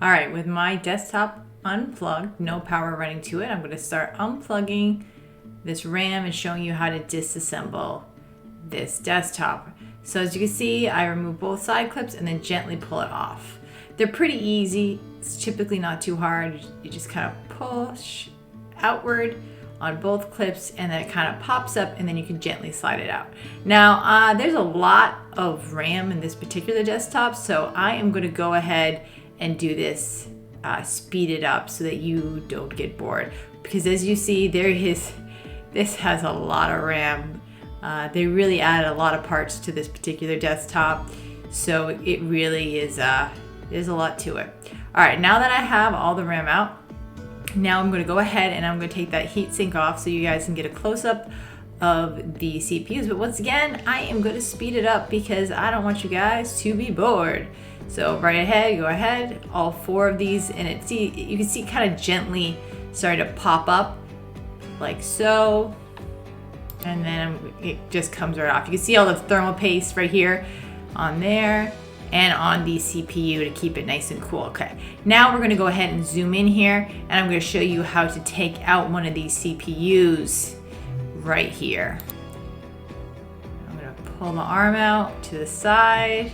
All right, with my desktop unplugged, no power running to it, I'm going to start unplugging this RAM and showing you how to disassemble this desktop. So as you can see, I remove both side clips and then gently pull it off. They're pretty easy. It's typically not too hard. You just kind of push outward on both clips and then it kind of pops up and then you can gently slide it out. Now, there's a lot of RAM in this particular desktop, so I am going to go ahead and do this, speed it up so that you don't get bored. Because as you see, this has a lot of RAM. They really added a lot of parts to this particular desktop, so it really is, there's a lot to it. All right, now that I have all the RAM out, now I'm going to go ahead and I'm going to take that heatsink off so you guys can get a close-up of the CPUs. But once again, I am going to speed it up because I don't want you guys to be bored. So right ahead, go ahead, all 4 of these, and you can see kind of gently starting to pop up like so. And then it just comes right off. You can see all the thermal paste right here on there and on the CPU to keep it nice and cool. Okay, now we're gonna go ahead and zoom in here and I'm gonna show you how to take out one of these CPUs right here. I'm gonna pull the arm out to the side,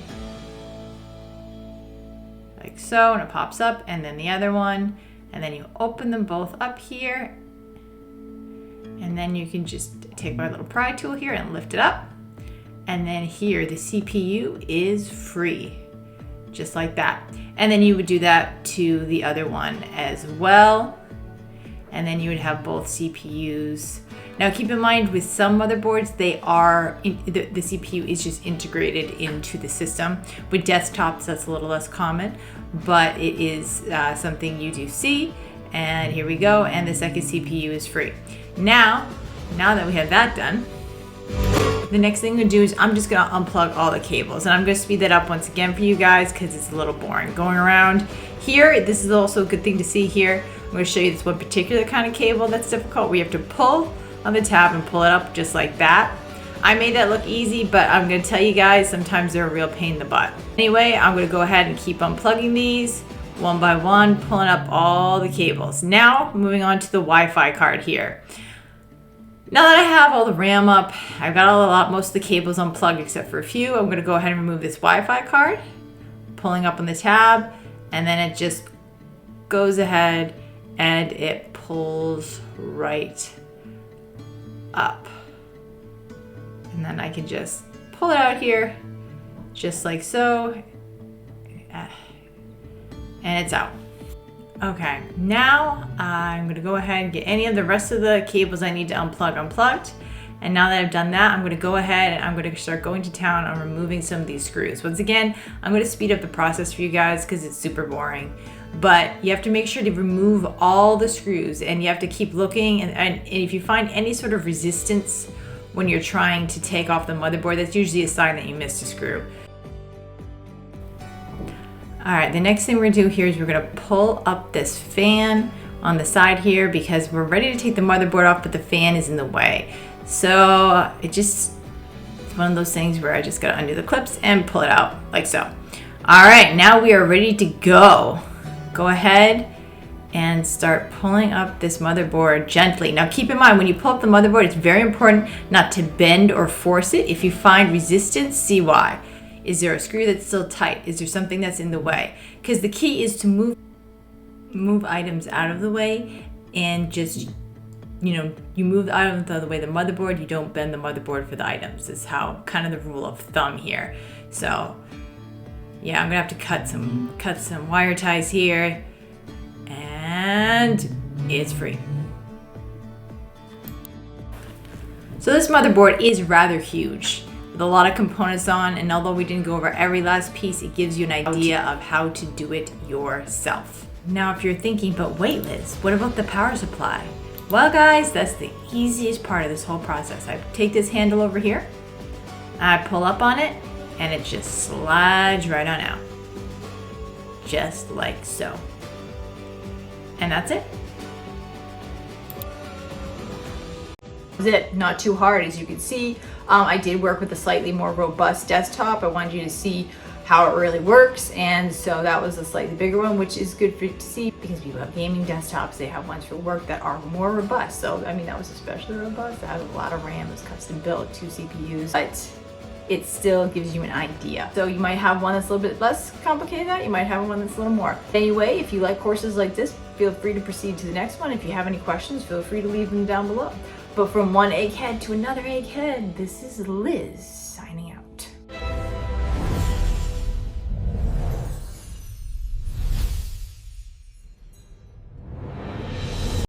like so, and it pops up, and then the other one, and then you open them both up here, and then you can just take my little pry tool here and lift it up. And then here, the CPU is free, just like that. And then you would do that to the other one as well. And then you would have both CPUs. Now keep in mind with some motherboards, the CPU is just integrated into the system. With desktops, that's a little less common, but it is something you do see. And here we go, and the second CPU is free. Now that we have that done, the next thing I'm gonna do is I'm just gonna unplug all the cables, and I'm gonna speed that up once again for you guys because it's a little boring going around here. This is also a good thing to see here. I'm gonna show you this one particular kind of cable that's difficult where you have to pull on the tab and pull it up just like that. I made that look easy, but I'm gonna tell you guys, sometimes they're a real pain in the butt. Anyway, I'm gonna go ahead and keep unplugging these one by one, pulling up all the cables. Now, moving on to the Wi-Fi card here. Now that I have all the RAM up, I've got most of the cables unplugged except for a few. I'm gonna go ahead and remove this Wi-Fi card, pulling up on the tab, and then it just goes ahead and it pulls right up. And then I can just pull it out here, just like so, and it's out. Okay, now I'm gonna go ahead and get any of the rest of the cables I need to unplug unplugged. And now that I've done that, I'm gonna go ahead and I'm gonna start going to town on removing some of these screws. Once again, I'm gonna speed up the process for you guys because it's super boring. But you have to make sure to remove all the screws and you have to keep looking. And if you find any sort of resistance when you're trying to take off the motherboard, that's usually a sign that you missed a screw. All right, the next thing we're gonna do here is we're gonna pull up this fan on the side here because we're ready to take the motherboard off, but the fan is in the way. So it's one of those things where I just gotta undo the clips and pull it out like so. All right, now we are ready to go. Go ahead and start pulling up this motherboard gently. Now keep in mind, when you pull up the motherboard, it's very important not to bend or force it. If you find resistance, see why. Is there a screw that's still tight? Is there something that's in the way? Because the key is to move items out of the way and just, you move the items out of the way. The motherboard, you don't bend the motherboard for the items. Is how kind of the rule of thumb here. So yeah, I'm gonna have to cut some wire ties here, and it's free. So this motherboard is rather huge, with a lot of components on, and although we didn't go over every last piece, it gives you an idea of how to do it yourself. Now if you're thinking, but wait Liz, what about the power supply? Well guys, that's the easiest part of this whole process. I take this handle over here, I pull up on it, and it just slides right on out. Just like so. And that's it. That's it, not too hard as you can see. I did work with a slightly more robust desktop. I wanted you to see how it really works. And so that was a slightly bigger one, which is good for you to see because people have gaming desktops. They have ones for work that are more robust. So, I mean, that was especially robust. It has a lot of RAM. It's custom built, 2 CPUs, but it still gives you an idea. So you might have one that's a little bit less complicated than that. You might have one that's a little more. Anyway, if you like courses like this, feel free to proceed to the next one. If you have any questions, feel free to leave them down below. But from one egghead to another egghead, this is Liz.